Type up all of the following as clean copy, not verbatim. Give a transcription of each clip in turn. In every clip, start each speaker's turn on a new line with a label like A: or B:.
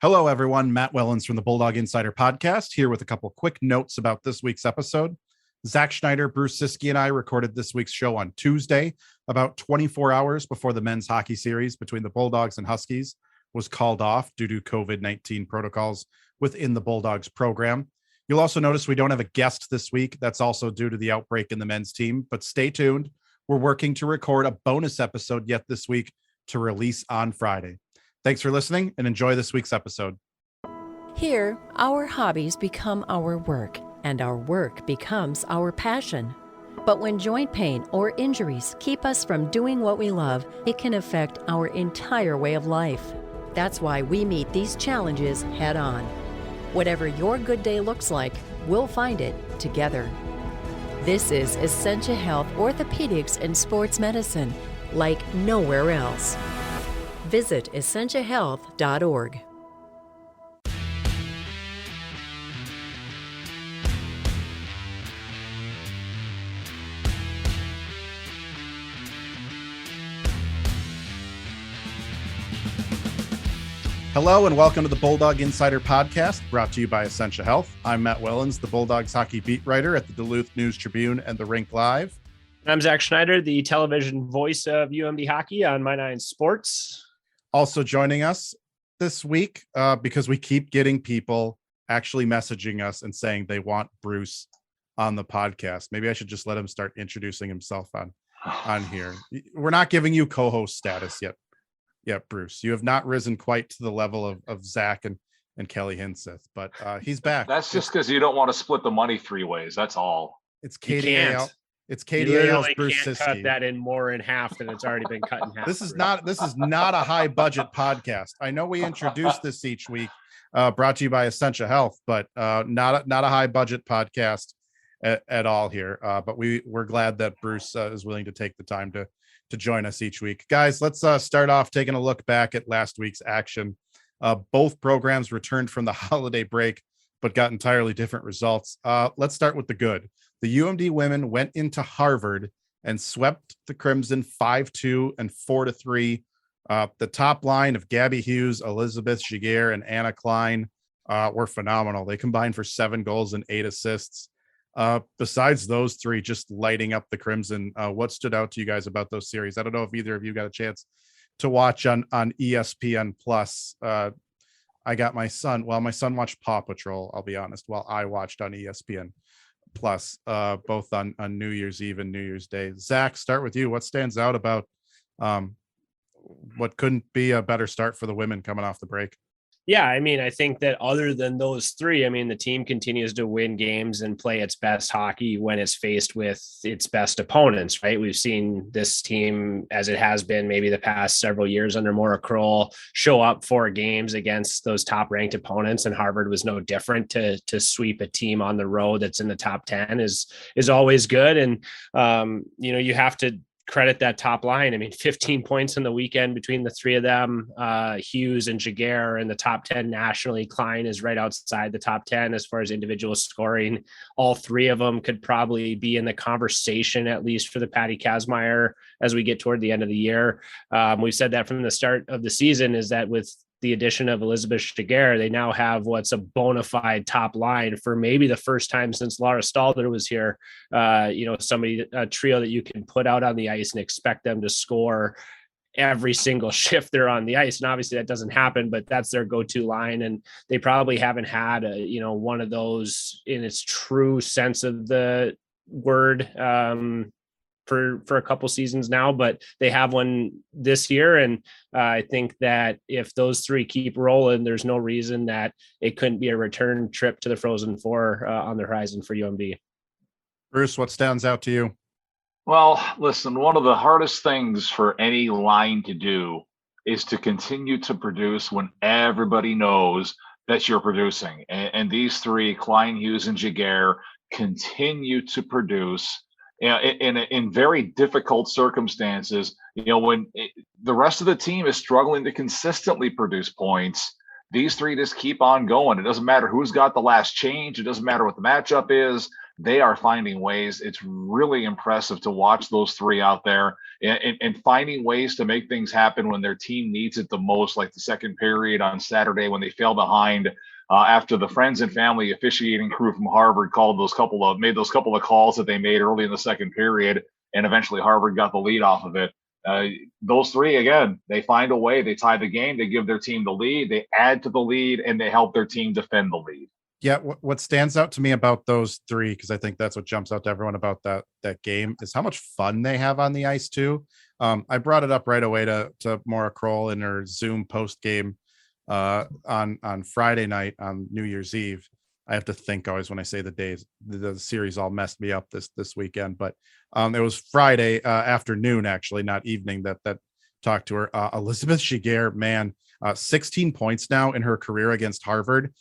A: Hello, everyone. Matt Wellens from the Bulldog Insider podcast here with a couple quick notes about this week's episode. Zach Schneider, Bruce Ciskie, and I recorded this week's show on Tuesday, about 24 hours before the men's hockey series between the Bulldogs and Huskies was called off due to COVID-19 protocols within the Bulldogs program. You'll also notice we don't have a guest this week. That's also due to the outbreak in the men's team, but stay tuned. We're working to record a bonus episode yet this week to release on Friday. Thanks for listening and enjoy this week's episode.
B: Here, our hobbies become our work, and our work becomes our passion. But when joint pain or injuries keep us from doing what we love, it can affect our entire way of life. That's why we meet these challenges head on. Whatever your good day looks like, we'll find it together. This is Essentia Health Orthopedics and Sports Medicine, like nowhere else. Visit essentiahealth.org.
A: Hello and welcome to the Bulldog Insider podcast, brought to you by Essentia Health. I'm Matt Wellens, the Bulldogs hockey beat writer at the Duluth News Tribune and the Rink Live.
C: I'm Zach Schneider, the television voice of UMD hockey on My9 Sports.
A: Also joining us this week, because we keep getting people actually messaging us and saying they want Bruce on the podcast. Maybe I should just let him start introducing himself on here. We're not giving you co-host status yet. Yeah, Bruce, you have not risen quite to the level of Zach and Kelly Hinseth, but he's back.
D: That's just because you don't want to split the money three ways. That's all.
A: It's KDAL. It's
C: KDAL's
A: Bruce
C: Ciskie. Cut that in more in half than it's already been cut in half.
A: This is not a high budget podcast. I know we introduce this each week, brought to you by Essentia Health, but not a high budget podcast at all here. But we're glad that Bruce is willing to take the time to join us each week. Guys, let's start off taking a look back at last week's action. Both programs returned from the holiday break, but got entirely different results. Let's start with the good. The UMD women went into Harvard and swept the Crimson 5-2 and 4-3. The top line of Gabby Hughes, Elizabeth Giguere, and Anna Klein were phenomenal. They combined for 7 goals and 8 assists. Besides those three just lighting up the Crimson, what stood out to you guys about those series? I don't know if either of you got a chance to watch on ESPN Plus. I got my son watched Paw Patrol, I'll be honest, while I watched on ESPN Plus, both on New Year's Eve and New Year's Day. Zach, start with you. What stands out about what couldn't be a better start for the women coming off the break?
C: Yeah, I mean, I think that other than those three, I mean, the team continues to win games and play its best hockey when it's faced with its best opponents, right? We've seen this team, as it has been maybe the past several years under Maura Kroll, show up for games against those top-ranked opponents, and Harvard was no different. To sweep a team on the road that's in the top 10 is always good. And, you have to credit that top line. I mean, 15 points in the weekend between the three of them. Hughes and Giguere in the top 10 nationally. Klein is right outside the top 10 as far as individual scoring. All three of them could probably be in the conversation, at least for the Patty Kazmaier as we get toward the end of the year. We've said that from the start of the season, is that with the addition of Elizabeth Giguere, they now have what's a bona fide top line for maybe the first time since Laura Stalder was here. A trio that you can put out on the ice and expect them to score every single shift they're on the ice. And obviously that doesn't happen, but that's their go-to line. And they probably haven't had one of those in its true sense of the word, for a couple seasons now, but they have one this year. And I think that if those three keep rolling, there's no reason that it couldn't be a return trip to the Frozen Four on the horizon for UMD.
A: Bruce, what stands out to you?
D: Well, listen, one of the hardest things for any line to do is to continue to produce when everybody knows that you're producing. And these three, Klein, Hughes, and Giguere, continue to produce in very difficult circumstances. When the rest of the team is struggling to consistently produce points, these three just keep on going. It doesn't matter who's got the last change. It doesn't matter what the matchup is. they are finding ways. It's really impressive to watch those three out there and finding ways to make things happen when their team needs it the most, like the second period on Saturday when they fell behind after the friends and family officiating crew from Harvard made those couple of calls that they made early in the second period, and eventually Harvard got the lead off of it. Those three, again, they find a way. They tie the game. They give their team the lead. They add to the lead, and they help their team defend the lead.
A: Yeah, what stands out to me about those three, because I think that's what jumps out to everyone about that game, is how much fun they have on the ice too. I brought it up right away to Maura Kroll in her Zoom post game on Friday night on New Year's Eve. I have to think always when I say the days. The series all messed me up this weekend, but it was Friday afternoon, actually, not evening, that talked to her. Elizabeth Giguère, man, 16 points now in her career against Harvard.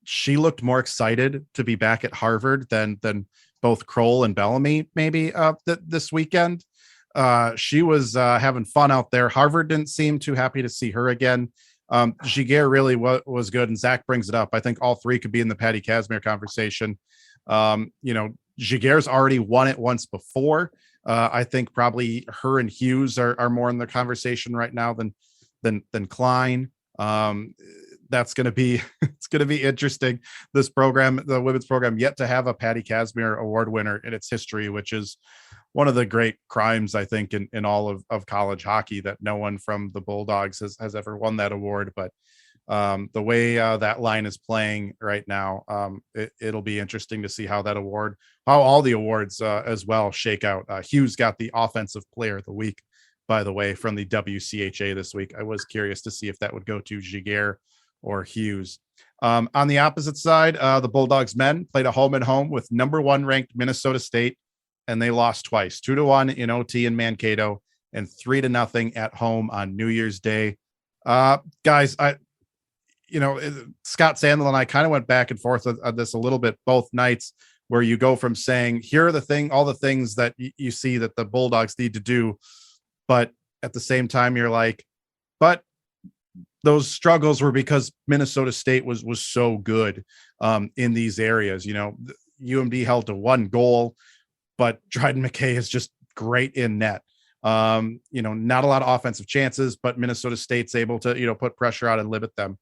A: She looked more excited to be back at Harvard than both Kroll and Bellamy maybe this weekend. She was having fun out there. Harvard didn't seem too happy to see her again. Giguère really was good, and Zach brings it up. I think all three could be in the Patty Kazmir conversation. Giguère's already won it once before. I think probably her and Hughes are more in the conversation right now than Klein. That's going to be, it's going to be interesting. This program, the women's program, yet to have a Patty Kazmir award winner in its history, which is one of the great crimes, I think, in all of college hockey, that no one from the Bulldogs has ever won that award. But the way that line is playing right now, it'll be interesting to see how all the awards as well shake out. Hughes got the offensive player of the week, by the way, from the WCHA this week. I was curious to see if that would go to Giguère or Hughes. On the opposite side, the Bulldogs men played a home and home with number 1 ranked Minnesota State, and they lost twice, 2-1 in OT in Mankato and 3-0 at home on New Year's Day. Guys, Scott Sandel and I kind of went back and forth on this a little bit both nights, where you go from saying, here are all the things that you see that the Bulldogs need to do, but at the same time, you're like, but those struggles were because Minnesota State was so good in these areas. UMD held to 1 goal, but Dryden McKay is just great in net. Not a lot of offensive chances, but Minnesota State's able to, put pressure out and limit them.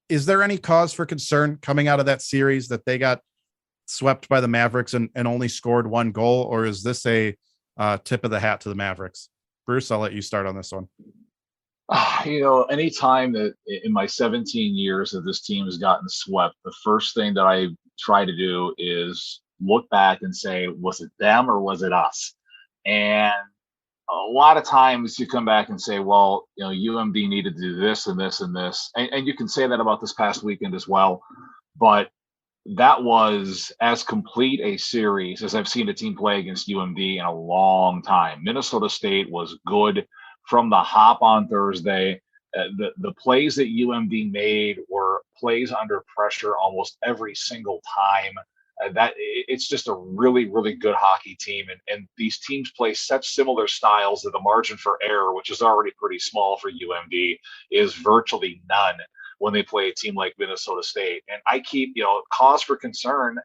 A: Is there any cause for concern coming out of that series that they got swept by the Mavericks and only scored 1 goal, or is this a tip of the hat to the Mavericks? Bruce, I'll let you start on this one.
D: Anytime that in my 17 years that this team has gotten swept, the first thing that I try to do is look back and say, was it them or was it us? And a lot of times you come back and say, well, UMD needed to do this and this and this. And you can say that about this past weekend as well. But that was as complete a series as I've seen a team play against UMD in a long time. Minnesota State was good from the hop on Thursday. The plays that UMD made were plays under pressure almost every single time. That it's just a really, really good hockey team. And these teams play such similar styles that the margin for error, which is already pretty small for UMD, is virtually none when they play a team like Minnesota State. And I keep, cause for concern.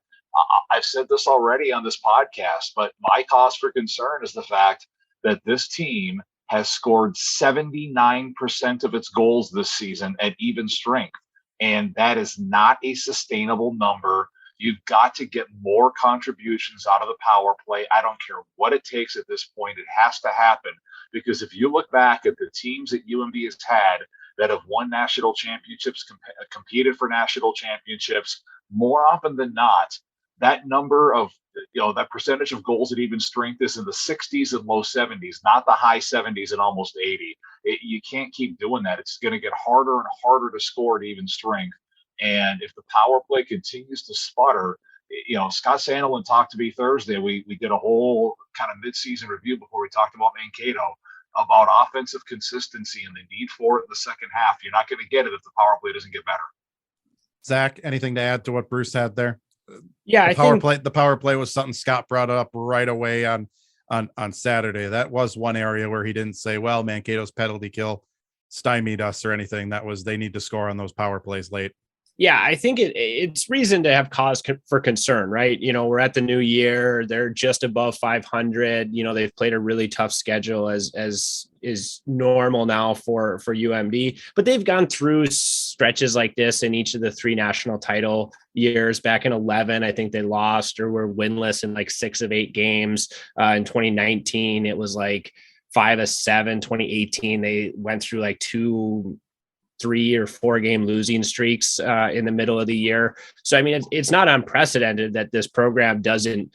D: I've said this already on this podcast, but my cause for concern is the fact that this team has scored 79% of its goals this season at even strength. And that is not a sustainable number. You've got to get more contributions out of the power play. I don't care what it takes at this point. It has to happen, because if you look back at the teams that UMD has had that have won national championships, competed for national championships, more often than not, that number of, that percentage of goals at even strength is in the 60s and low 70s, not the high 70s and almost 80. You can't keep doing that. It's going to get harder and harder to score at even strength. And if the power play continues to sputter, Scott Sandelin talked to me Thursday. We did a whole kind of midseason review before we talked about Mankato about offensive consistency and the need for it in the second half. You're not going to get it if the power play doesn't get better.
A: Zach, anything to add to what Bruce had there?
C: Yeah,
A: the power play was something Scott brought up right away on Saturday. That was one area where he didn't say, well, Mankato's penalty kill stymied us or anything. That was, they need to score on those power plays late.
C: Yeah, I think it's reason to have cause for concern, right? We're at the new year. They're just above 500. They've played a really tough schedule as is normal now for UMD, but they've gone through stretches like this in each of the 3 national title years. Back in 11, I think they lost or were winless in like 6 of 8 games. In 2019, it was like 5 of 7. 2018, they went through like 2, 3 or 4 game losing streaks in the middle of the year. So, I mean, it's not unprecedented that this program doesn't,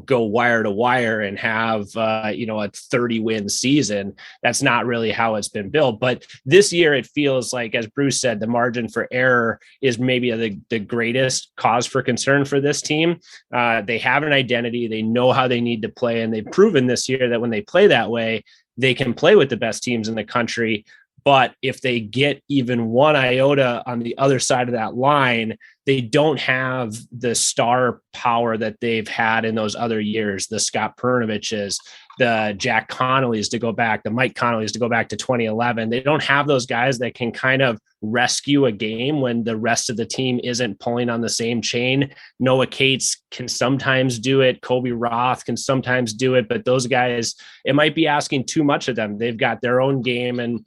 C: go wire to wire and have, a 30 win season. That's not really how it's been built. But this year, it feels like, as Bruce said, the margin for error is maybe the greatest cause for concern for this team. They have an identity. They know how they need to play. And they've proven this year that when they play that way, they can play with the best teams in the country. But if they get even one iota on the other side of that line, they don't have the star power that they've had in those other years. The Scott Pernoviches, the Jack Connolly's to go back, the Mike Connolly's to go back to 2011. They don't have those guys that can kind of rescue a game when the rest of the team isn't pulling on the same chain. Noah Cates can sometimes do it. Kobe Roth can sometimes do it, but those guys, it might be asking too much of them. They've got their own game, and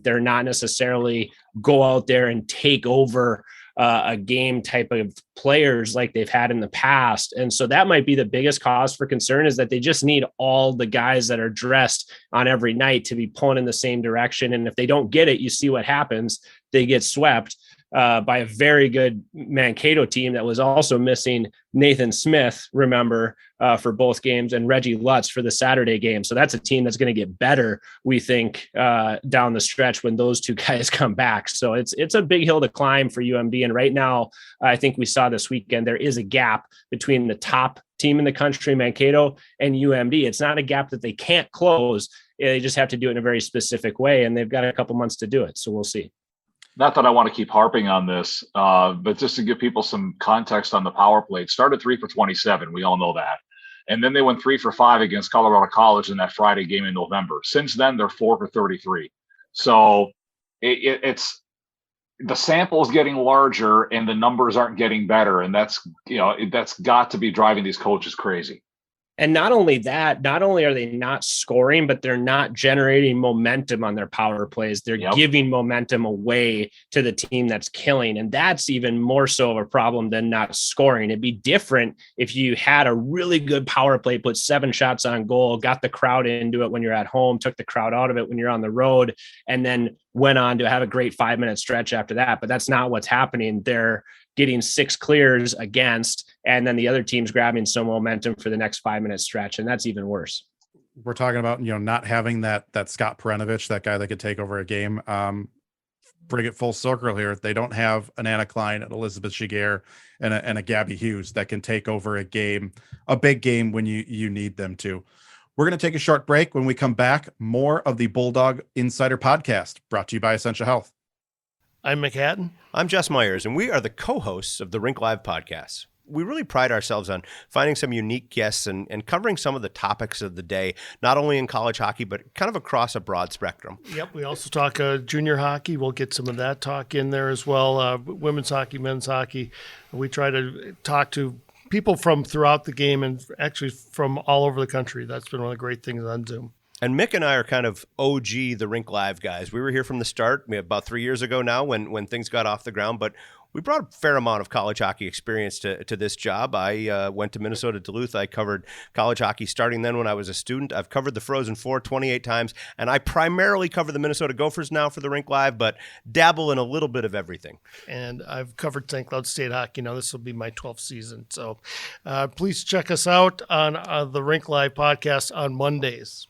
C: they're not necessarily go out there and take over a game type of players like they've had in the past. And so that might be the biggest cause for concern, is that they just need all the guys that are dressed on every night to be pulling in the same direction. And if they don't get it, you see what happens. They get swept by a very good Mankato team that was also missing Nathan Smith, remember, for both games, and Reggie Lutz for the Saturday game. So that's a team that's going to get better, we think, down the stretch when those 2 guys come back. So it's a big hill to climb for UMD. And right now, I think we saw this weekend, there is a gap between the top team in the country, Mankato, and UMD. It's not a gap that they can't close. They just have to do it in a very specific way, and they've got a couple months to do it. So we'll see.
D: Not that I want to keep harping on this, but just to give people some context on the power play, it started 3 for 27. We all know that. And then they went 3 for 5 against Colorado College in that Friday game in November. Since then, they're 4 for 33. So it's the sample is getting larger and the numbers aren't getting better. And that's got to be driving these coaches crazy.
C: And not only that, not only are they not scoring, but they're not generating momentum on their power plays. They're giving momentum away to the team that's killing. And that's even more so of a problem than not scoring. It'd be different if you had a really good power play, put 7 shots on goal, got the crowd into it when you're at home, took the crowd out of it when you're on the road, and then went on to have a great 5-minute stretch after that. But that's not what's happening. They're getting 6 clears against, and then the other team's grabbing some momentum for the next 5-minute stretch. And that's even worse.
A: We're talking about, not having that Scott Perenovich, that guy that could take over a game. Bring it full circle here. They don't have an Anna Klein, an Elizabeth Giguere, and a Gabby Hughes that can take over a game, a big game when you need them to. We're going to take a short break. When we come back, more of the Bulldog Insider podcast, brought to you by Essentia Health.
E: I'm McHatton.
F: I'm Jess Myers, and we are the co-hosts of the Rink Live podcast. We really pride ourselves on finding some unique guests and covering some of the topics of the day, not only in college hockey, but kind of across a broad spectrum.
E: Yep, we also talk junior hockey. We'll get some of that talk in there as well. Women's hockey, men's hockey. We try to talk to people from throughout the game and actually from all over the country. That's been one of the great things on Zoom.
F: And Mick and I are kind of OG, the Rink Live guys. We were here from the start, about 3 years ago now when things got off the ground, but we brought a fair amount of college hockey experience to this job. I went to Minnesota Duluth. I covered college hockey starting then when I was a student. I've covered the Frozen Four 28 times, and I primarily cover the Minnesota Gophers now for the Rink Live, but dabble in a little bit of everything.
E: And I've covered St. Cloud State hockey. Now this will be my 12th season. So please check us out on the Rink Live podcast on Mondays.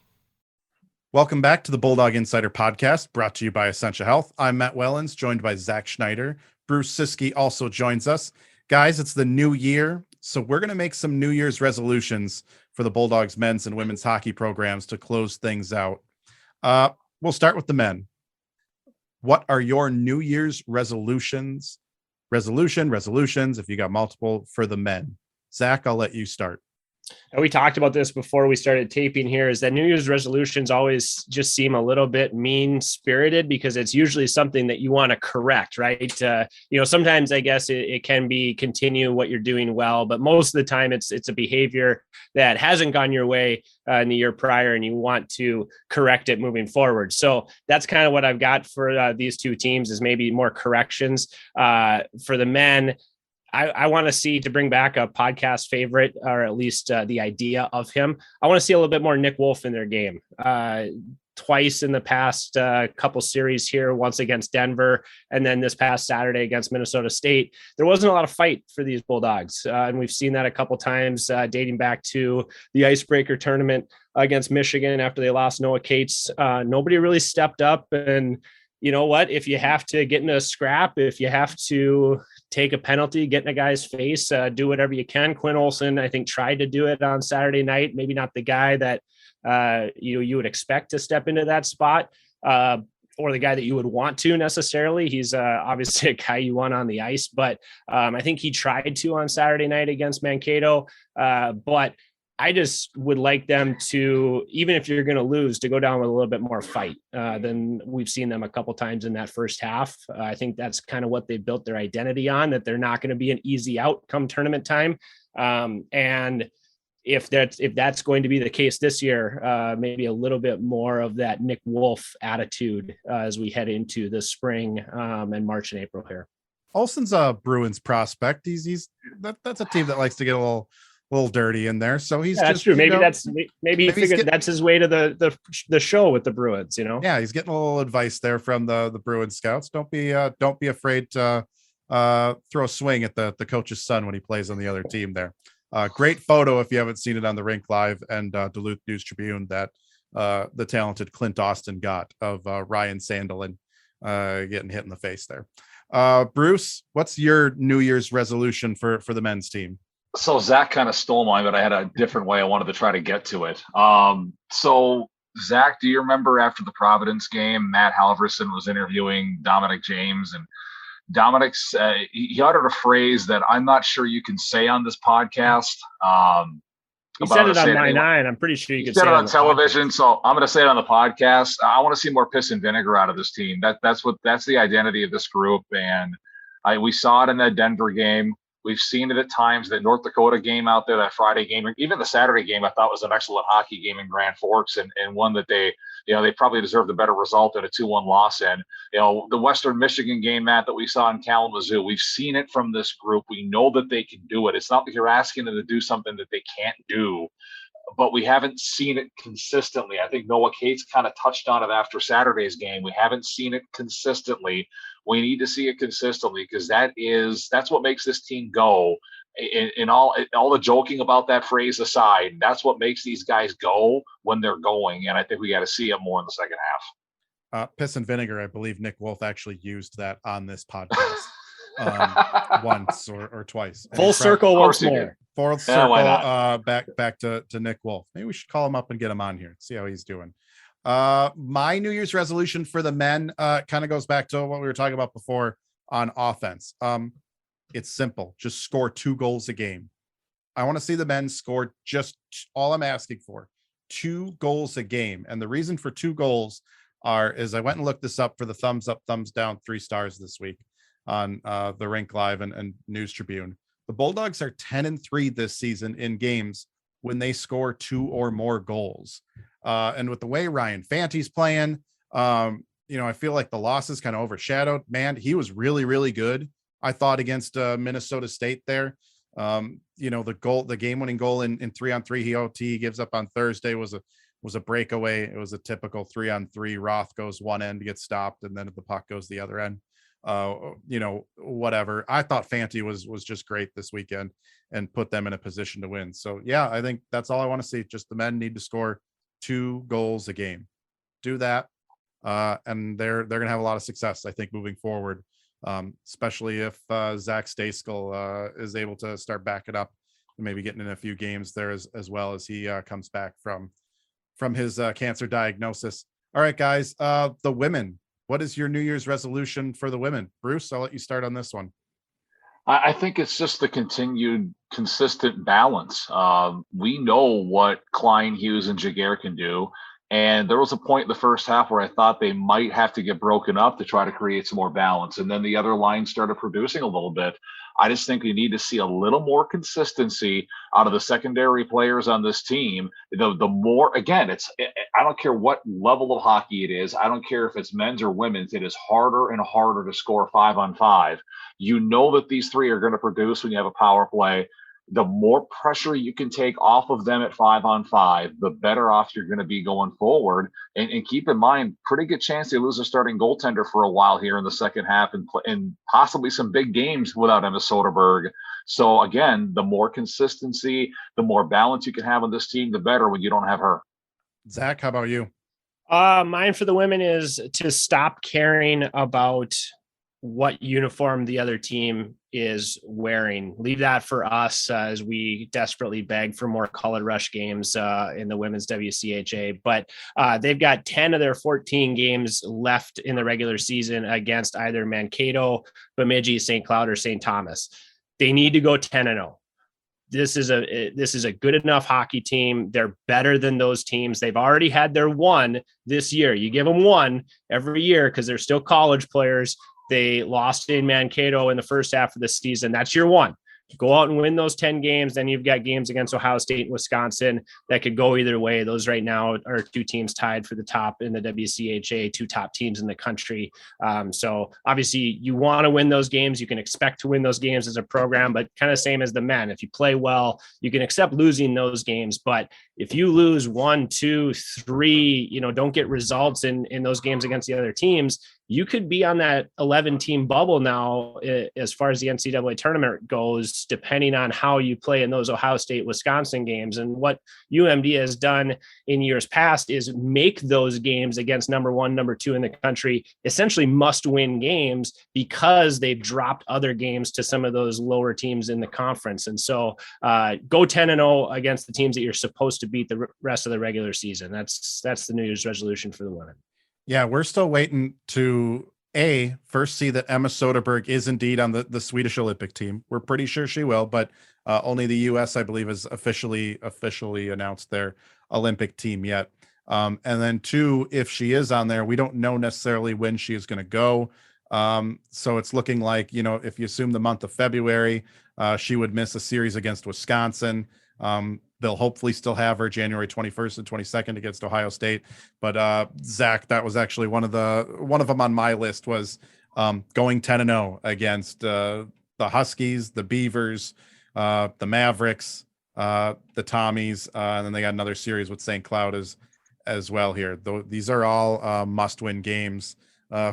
A: Welcome back to the Bulldog Insider podcast, brought to you by Essentia Health. I'm Matt Wellens, joined by Zach Schneider. Bruce Ciskie also joins us. Guys, it's the new year, so we're going to make some New Year's resolutions for the Bulldogs men's and women's hockey programs to close things out. We'll start with the men. What are your New Year's resolutions, if you got multiple, for the men? Zach, I'll let you start.
C: And we talked about this before we started taping here, is that New Year's resolutions always just seem a little bit mean spirited because it's usually something that you want to correct, right? Sometimes I guess it can be continue what you're doing well, but most of the time it's a behavior that hasn't gone your way in the year prior and you want to correct it moving forward. So that's kind of what I've got for these two teams, is maybe more corrections. For the men, I want to see, to bring back a podcast favorite, or at least the idea of him, I want to see a little bit more Nick Wolff in their game. Twice in the past couple series here, once against Denver, and then this past Saturday against Minnesota State, there wasn't a lot of fight for these Bulldogs. And we've seen that a couple times dating back to the icebreaker tournament against Michigan after they lost Noah Cates. Nobody really stepped up. And you know what? If you have to get in a scrap, if you have to take a penalty, get in a guy's face, do whatever you can. Quinn Olson, I think, tried to do it on Saturday night. Maybe not the guy that you would expect to step into that spot, or the guy that you would want to necessarily. He's obviously a guy you want on the ice, but I think he tried to on Saturday night against Mankato. But I just would like them to, even if you're going to lose, to go down with a little bit more fight than we've seen them a couple times in that first half. I think that's kind of what they built their identity on, that they're not going to be an easy outcome tournament time. And if that's going to be the case this year, maybe a little bit more of that Nick Wolff attitude as we head into the spring and March and April here.
A: Olson's a Bruins prospect. That's a team that likes to get a little dirty in there. So
C: that's true. Maybe he figured that's his way to the show with the Bruins,
A: Yeah, he's getting a little advice there from the Bruins scouts. Don't be afraid to throw a swing at the coach's son when he plays on the other team there. Great photo if you haven't seen it on the Rink Live and Duluth News Tribune that the talented Clint Austin got of Ryan Sandelin getting hit in the face there. Bruce, what's your New Year's resolution for the men's team?
D: So Zach kind of stole mine, but I had a different way I wanted to try to get to it. So Zach, do you remember after the Providence game, Matt Halverson was interviewing Dominic James, and Dominic's he uttered a phrase that I'm not sure you can say on this podcast.
C: He said it on My9. I'm pretty sure you can say it
D: on television. So I'm going to say it on the podcast. I want to see more piss and vinegar out of this team. That's the identity of this group. And we saw it in that Denver game. We've seen it at times. That North Dakota game out there, that Friday game, even the Saturday game, I thought was an excellent hockey game in Grand Forks, and one that they probably deserved a better result than a 2-1 loss in. The Western Michigan game, Matt, that we saw in Kalamazoo, we've seen it from this group. We know that they can do it. It's not that you're asking them to do something that they can't do, but we haven't seen it consistently. I think Noah Cates kind of touched on it after Saturday's game. We haven't seen it consistently. We need to see it consistently, because that's what makes this team go. In all the joking about that phrase aside, that's what makes these guys go when they're going. And I think we got to see it more in the second half.
A: Piss and vinegar. I believe Nick Wolff actually used that on this podcast once or twice.
C: Full circle once more.
A: Full circle back to Nick Wolff. Maybe we should call him up and get him on here, see how he's doing. My New Year's resolution for the men kind of goes back to what we were talking about before on offense. It's simple. Just score 2 goals a game. I want to see the men score, just all I'm asking for, 2 goals a game. And the reason for 2 goals is I went and looked this up for the thumbs up, thumbs down 3 stars this week on the Rink Live and News Tribune. The Bulldogs are 10-3 this season in games when they score 2 or more goals. And with the way Ryan Fante's playing, I feel like the losses kind of overshadowed. Man, he was really, really good, I thought, against Minnesota State there. The game-winning goal in 3-on-3 he gives up on Thursday was a breakaway. It was a typical 3-on-3. Roth goes one end, gets stopped, and then the puck goes the other end. Whatever. I thought Fante was just great this weekend and put them in a position to win. So yeah, I think that's all I want to see. Just the men need to score 2 goals a game. Do that, and they're going to have a lot of success, I think, moving forward. Especially if Zach Schneider is able to start backing up and maybe getting in a few games there as well as he comes back from his cancer diagnosis. All right, guys, the women. What is your New Year's resolution for the women? Bruce, I'll let you start on this one.
D: I think it's just the continued consistent balance. We know what Klein, Hughes, and Jaguar can do. And there was a point in the first half where I thought they might have to get broken up to try to create some more balance. And then the other line started producing a little bit. I just think we need to see a little more consistency out of the secondary players on this team. The more, again, I don't care what level of hockey it is. I don't care if it's men's or women's. It is harder and harder to score 5-on-5. You know that these three are going to produce when you have a power play. The more pressure you can take off of them at 5-on-5, the better off you're going to be going forward. And keep in mind, pretty good chance they lose a starting goaltender for a while here in the second half, and possibly some big games without Emma Soderberg. So again, the more consistency, the more balance you can have on this team, the better when you don't have her.
A: Zach, how about you?
C: Mine for the women is to stop caring about what uniform the other team is wearing. Leave that for us as we desperately beg for more color rush games in the women's WCHA. But they've got 10 of their 14 games left in the regular season against either Mankato, Bemidji, St. Cloud, or St. Thomas. They need to go 10-0. This is a good enough hockey team. They're better than those teams. They've already had their one this year. You give them one every year because they're still college players. They lost in Mankato in the first half of the season. That's your one. Go out and win those 10 games. Then you've got games against Ohio State and Wisconsin that could go either way. Those right now are two teams tied for the top in the WCHA, two top teams in the country. So obviously you want to win those games. You can expect to win those games as a program, but kind of same as the men. If you play well, you can accept losing those games. But if you lose 1, 2, 3, don't get results in those games against the other teams, you could be on that 11-team bubble now as far as the NCAA tournament goes, depending on how you play in those Ohio State, Wisconsin games. And what UMD has done in years past is make those games against number 1, number 2 in the country essentially must-win games because they've dropped other games to some of those lower teams in the conference. And so go 10-0 against the teams that you're supposed to beat the rest of the regular season. That's the New Year's resolution for the women.
A: Yeah, we're still waiting to first see that Emma Soderberg is indeed on the Swedish Olympic team. We're pretty sure she will, but only the U.S., I believe, has officially announced their Olympic team yet. And then 2, if she is on there, we don't know necessarily when she is going to go. So it's looking like, if you assume the month of February, she would miss a series against Wisconsin. They'll hopefully still have her January 21st and 22nd against Ohio State. But Zach, that was actually one of them on my list was going 10-0 against the Huskies, the Beavers, the Mavericks, the Tommies, and then they got another series with St. Cloud as well here. These are all must-win games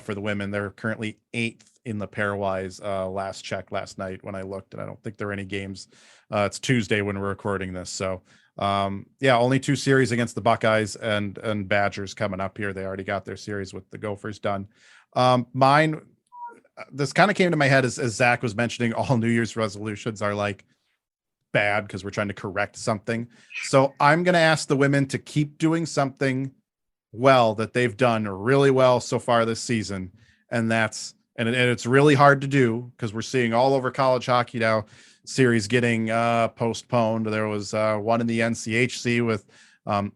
A: for the women. They're currently 8th in the pairwise last check last night when I looked, and I don't think there are any games. It's Tuesday when we're recording this. So only 2 series against the Buckeyes and Badgers coming up here. They already got their series with the Gophers done. Mine, this kind of came to my head as Zach was mentioning, all New Year's resolutions are like bad because we're trying to correct something. So I'm going to ask the women to keep doing something well that they've done really well so far this season. And it's really hard to do because we're seeing all over college hockey now series getting postponed. There was one in the NCHC with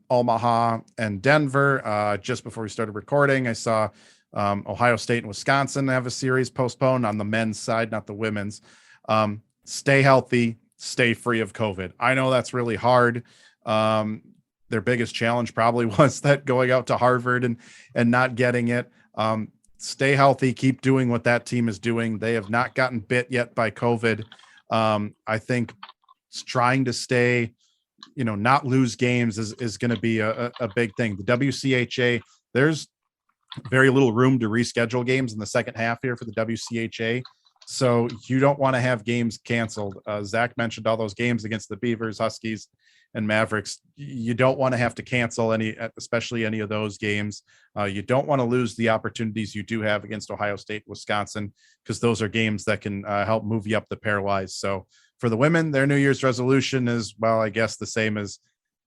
A: Omaha and Denver. Just before we started recording, I saw Ohio State and Wisconsin have a series postponed on the men's side, not the women's. Stay healthy, stay free of COVID. I know that's really hard. Their biggest challenge probably was that going out to Harvard and not getting it. Stay healthy, keep doing what that team is doing. They have not gotten bit yet by COVID. I think trying to stay, not lose games is going to be a big thing. The WCHA, there's very little room to reschedule games in the second half here for the WCHA. So you don't want to have games canceled. Zach mentioned all those games against the Beavers, Huskies, and Mavericks. You don't want to have to cancel especially any of those games. You don't want to lose the opportunities you do have against Ohio State, Wisconsin, because those are games that can help move you up the pairwise. So for the women, their New Year's resolution is, well, I guess the same as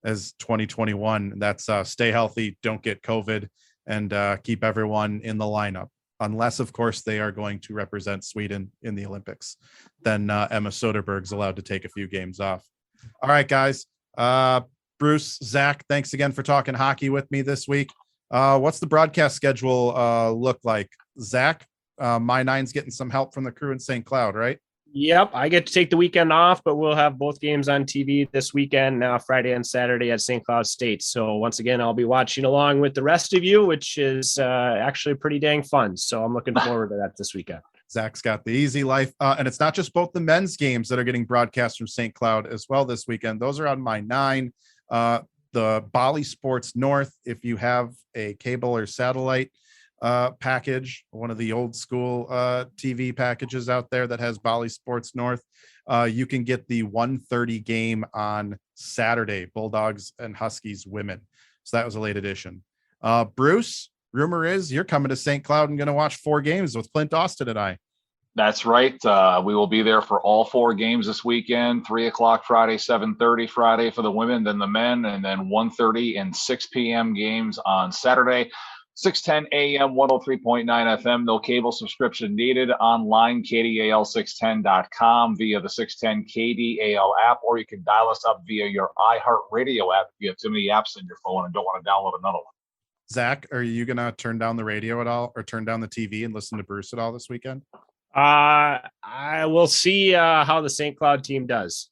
A: 2021. That's stay healthy, don't get COVID, and keep everyone in the lineup. unless, of course, they are going to represent Sweden in the Olympics. Then Emma Soderberg's allowed to take a few games off. All right, guys. Bruce, Zach, thanks again for talking hockey with me this week. What's the broadcast schedule look like? Zach, My9's getting some help from the crew in St. Cloud, right?
C: Yep, I get to take the weekend off, but we'll have both games on TV this weekend, Friday and Saturday at St. Cloud State. So once again, I'll be watching along with the rest of you, which is actually pretty dang fun. So I'm looking forward to that this weekend. Zach's
A: got the easy life. And it's not just both the men's games that are getting broadcast from St. Cloud as well this weekend. Those are on My9. The Bally Sports North, if you have a cable or satellite package, one of the old school TV packages out there that has Bally Sports North, you can get the 1:30 game on Saturday, Bulldogs and Huskies women. So that was a late edition. Bruce, rumor is you're coming to St. Cloud and going to watch 4 games with Clint Austin and I.
D: That's right. We will be there for all 4 games this weekend, 3:00 Friday, 7:30 Friday for the women, then the men, and then 1:30 and 6 p.m. games on Saturday. 610 AM, 103.9 FM. No cable subscription needed. Online, KDAL610.com via the 610 KDAL app, or you can dial us up via your iHeartRadio app if you have too many apps in your phone and don't want to download another one.
A: Zach, are you going to turn down the radio at all or turn down the TV and listen to Bruce at all this weekend?
C: I will see how the St. Cloud team does.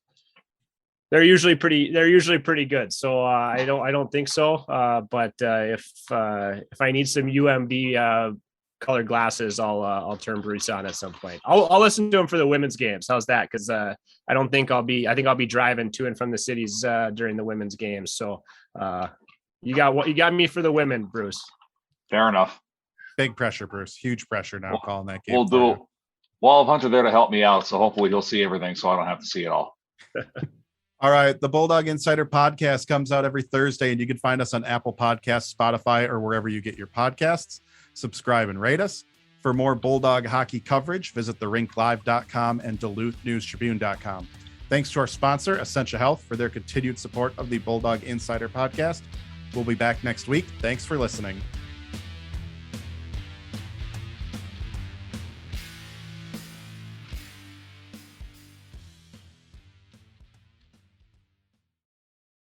C: They're usually pretty good. So I don't think so. But if I need some UMD colored glasses, I'll turn Bruce on at some point. I'll listen to him for the women's games. How's that? Because I think I'll be driving to and from the cities during the women's games. So you got me for the women, Bruce.
D: Fair enough.
A: Big pressure, Bruce. Huge pressure now calling that game.
D: We'll do it. Well, I'll have Hunter there to help me out, so hopefully he'll see everything so I don't have to see it all.
A: All right. The Bulldog Insider podcast comes out every Thursday, and you can find us on Apple Podcasts, Spotify, or wherever you get your podcasts. Subscribe and rate us. For more Bulldog hockey coverage, visit therinklive.com and DuluthNewsTribune.com. Thanks to our sponsor, Essentia Health, for their continued support of the Bulldog Insider podcast. We'll be back next week. Thanks for listening.